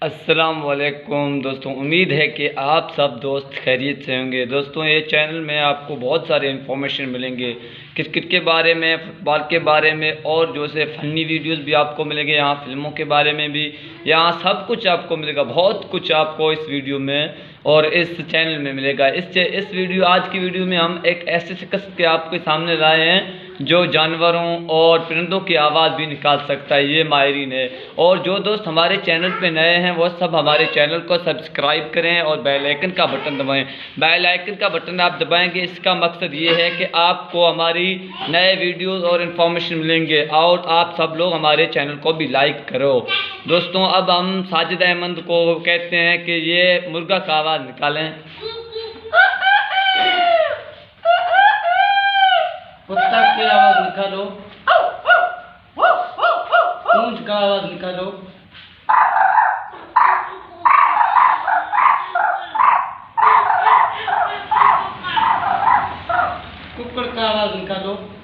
अस्सलाम वालेकुम दोस्तों, उम्मीद है कि आप सब दोस्त खैरियत से होंगे। दोस्तों, ये चैनल में आपको बहुत सारे इन्फॉर्मेशन मिलेंगे क्रिकेट के बारे में, फुटबॉल के बारे में, और जो से फ़नी वीडियोस भी आपको मिलेंगे। यहाँ फिल्मों के बारे में भी यहाँ सब कुछ आपको मिलेगा, बहुत कुछ आपको इस वीडियो में और इस चैनल में मिलेगा। आज की वीडियो में हम एक ऐसे शख्स के आपके सामने लाए हैं जो जानवरों और परिंदों की आवाज़ भी निकाल सकता है। ये माहिरीन है। और जो दोस्त हमारे चैनल पे नए हैं वो सब हमारे चैनल को सब्सक्राइब करें और बेल आइकन का बटन दबाएं। बेल आइकन का बटन आप दबाएंगे, इसका मकसद ये है कि आपको हमारी नए वीडियोस और इन्फॉर्मेशन मिलेंगे, और आप सब लोग हमारे चैनल को भी लाइक करो। दोस्तों, अब हम साजिद अहमद को कहते हैं कि ये मुर्गा का आवाज़ निकालें। कुत्ता की आवाज़ निकालो। पूंछ का आवाज़ निकालो। कुक्कड़ का आवाज़ निकालो।